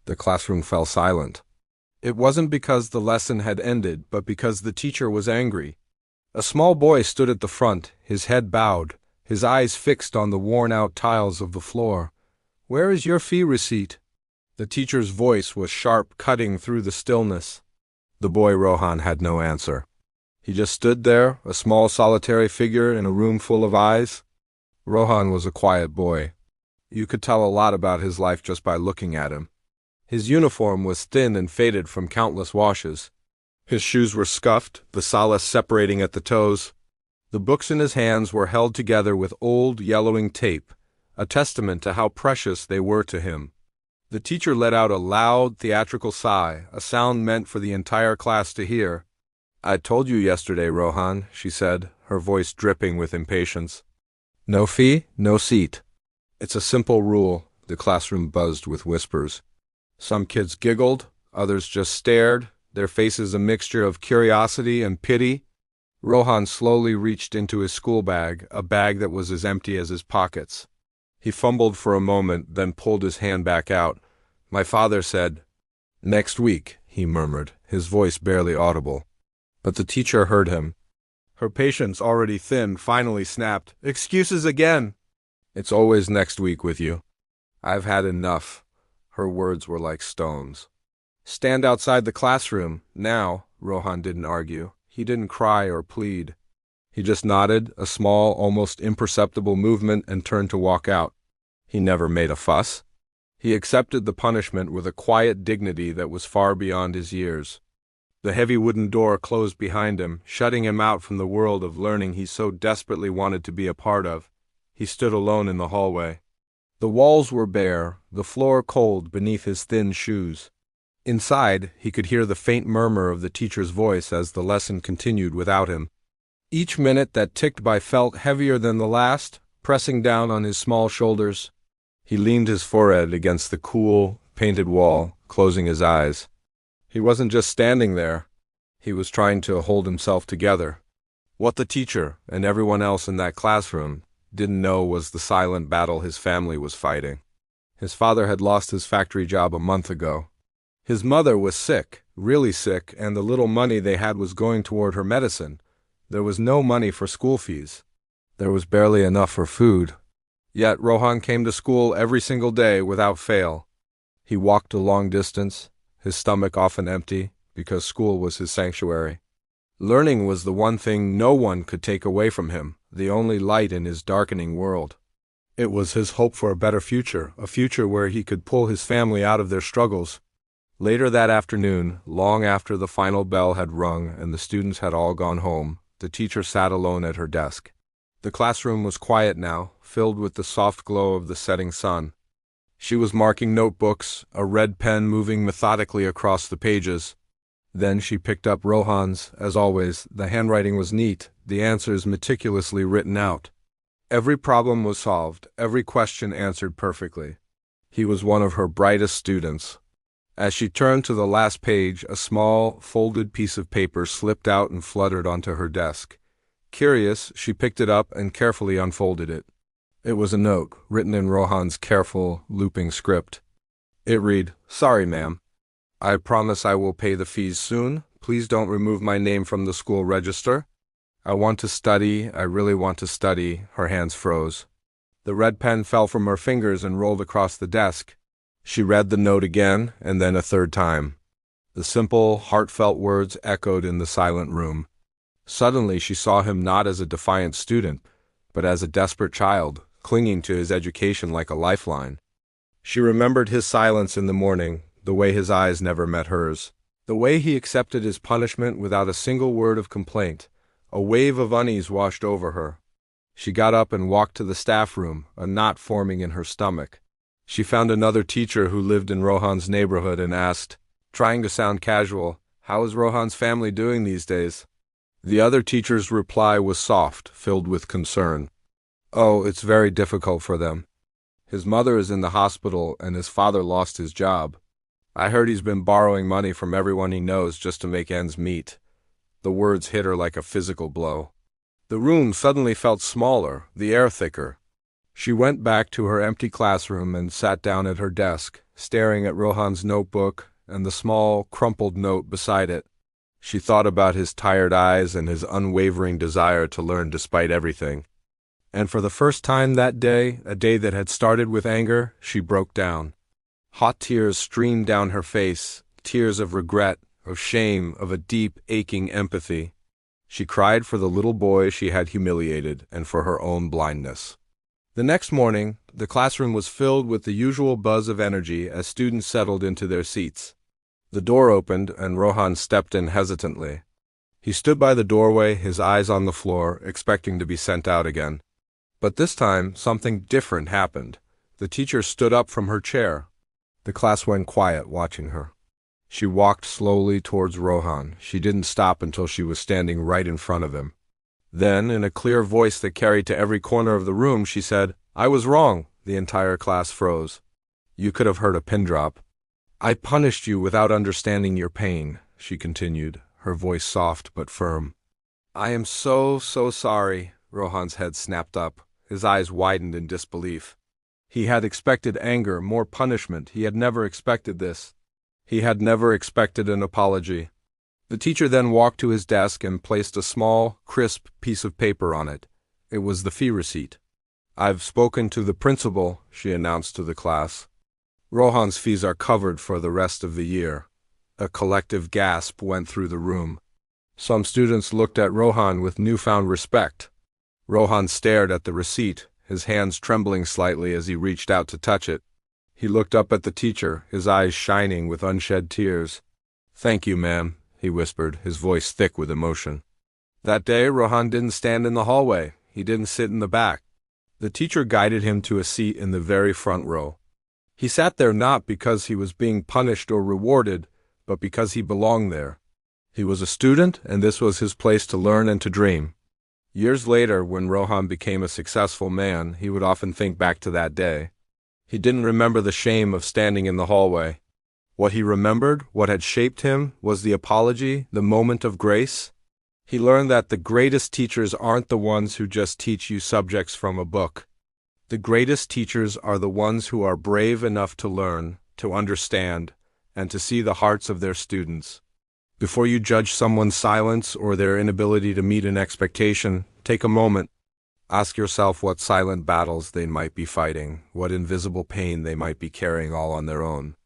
The classroom fell silent. It wasn't because the lesson had ended, but because the teacher was angry. A small boy stood at the front, his head bowed, his eyes fixed on the worn-out tiles of the floor. "Where is your fee receipt?" The teacher's voice was sharp, cutting through the stillness. The boy Rohan had no answer. He just stood there, a small solitary figure in a room full of eyes. Rohan was a quiet boy. You could tell a lot about his life just by looking at him. His uniform was thin and faded from countless washes. His shoes were scuffed, the solace separating at the toes. The books in his hands were held together with old, yellowing tape, a testament to how precious they were to him. The teacher let out a loud, theatrical sigh, a sound meant for the entire class to hear. "I told you yesterday, Rohan," she said, her voice dripping with impatience. "No fee, no seat. It's a simple rule." The classroom buzzed with whispers. Some kids giggled, others just stared, their faces a mixture of curiosity and pity. Rohan slowly reached into his school bag, a bag that was as empty as his pockets. He fumbled for a moment, then pulled his hand back out. "My father said—" "Next week," he murmured, his voice barely audible. But the teacher heard him. Her patience, already thin, finally snapped. "Excuses again!" "It's always next week with you. I've had enough." Her words were like stones. "Stand outside the classroom, now." Rohan didn't argue. He didn't cry or plead. He just nodded, a small, almost imperceptible movement, and turned to walk out. He never made a fuss. He accepted the punishment with a quiet dignity that was far beyond his years. The heavy wooden door closed behind him, shutting him out from the world of learning he so desperately wanted to be a part of. He stood alone in the hallway. The walls were bare, the floor cold beneath his thin shoes. Inside, he could hear the faint murmur of the teacher's voice as the lesson continued without him. Each minute that ticked by felt heavier than the last, pressing down on his small shoulders. He leaned his forehead against the cool, painted wall, closing his eyes. He wasn't just standing there. He was trying to hold himself together. What the teacher, and everyone else in that classroom, didn't know was the silent battle his family was fighting. His father had lost his factory job a month ago. His mother was sick, really sick, and the little money they had was going toward her medicine. There was no money for school fees. There was barely enough for food. Yet Rohan came to school every single day without fail. He walked a long distance, his stomach often empty, because school was his sanctuary. Learning was the one thing no one could take away from him, the only light in his darkening world. It was his hope for a better future, a future where he could pull his family out of their struggles. Later that afternoon, long after the final bell had rung and the students had all gone home, the teacher sat alone at her desk. The classroom was quiet now, filled with the soft glow of the setting sun. She was marking notebooks, a red pen moving methodically across the pages. Then she picked up Rohan's. As always, the handwriting was neat, the answers meticulously written out. Every problem was solved, every question answered perfectly. He was one of her brightest students. As she turned to the last page, a small, folded piece of paper slipped out and fluttered onto her desk. Curious, she picked it up and carefully unfolded it. It was a note, written in Rohan's careful, looping script. It read, "Sorry, ma'am. I promise I will pay the fees soon. Please don't remove my name from the school register. I want to study. I really want to study." Her hands froze. The red pen fell from her fingers and rolled across the desk. She read the note again, and then a third time. The simple, heartfelt words echoed in the silent room. Suddenly she saw him not as a defiant student, but as a desperate child, clinging to his education like a lifeline. She remembered his silence in the morning, the way his eyes never met hers, the way he accepted his punishment without a single word of complaint. A wave of unease washed over her. She got up and walked to the staff room, a knot forming in her stomach. She found another teacher who lived in Rohan's neighborhood and asked, trying to sound casual, "How is Rohan's family doing these days?" The other teacher's reply was soft, filled with concern. "Oh, it's very difficult for them. His mother is in the hospital and his father lost his job. I heard he's been borrowing money from everyone he knows just to make ends meet." The words hit her like a physical blow. The room suddenly felt smaller, the air thicker. She went back to her empty classroom and sat down at her desk, staring at Rohan's notebook and the small, crumpled note beside it. She thought about his tired eyes and his unwavering desire to learn despite everything. And for the first time that day, a day that had started with anger, she broke down. Hot tears streamed down her face, tears of regret, of shame, of a deep, aching empathy. She cried for the little boy she had humiliated and for her own blindness. The next morning, the classroom was filled with the usual buzz of energy as students settled into their seats. The door opened and Rohan stepped in hesitantly. He stood by the doorway, his eyes on the floor, expecting to be sent out again. But this time, something different happened. The teacher stood up from her chair. The class went quiet, watching her. She walked slowly towards Rohan. She didn't stop until she was standing right in front of him. Then, in a clear voice that carried to every corner of the room, she said, "I was wrong." The entire class froze. You could have heard a pin drop. "I punished you without understanding your pain," she continued, her voice soft but firm. "I am so sorry." Rohan's head snapped up. His eyes widened in disbelief. He had expected anger, more punishment. He had never expected this. He had never expected an apology. The teacher then walked to his desk and placed a small, crisp piece of paper on it. It was the fee receipt. "I've spoken to the principal," she announced to the class. "Rohan's fees are covered for the rest of the year." A collective gasp went through the room. Some students looked at Rohan with newfound respect. Rohan stared at the receipt, his hands trembling slightly as he reached out to touch it. He looked up at the teacher, his eyes shining with unshed tears. "Thank you, ma'am," he whispered, his voice thick with emotion. That day, Rohan didn't stand in the hallway. He didn't sit in the back. The teacher guided him to a seat in the very front row. He sat there not because he was being punished or rewarded, but because he belonged there. He was a student, and this was his place to learn and to dream. Years later, when Rohan became a successful man, he would often think back to that day. He didn't remember the shame of standing in the hallway. What he remembered, what had shaped him, was the apology, the moment of grace. He learned that the greatest teachers aren't the ones who just teach you subjects from a book. The greatest teachers are the ones who are brave enough to learn, to understand, and to see the hearts of their students. Before you judge someone's silence or their inability to meet an expectation, take a moment. Ask yourself what silent battles they might be fighting, what invisible pain they might be carrying all on their own.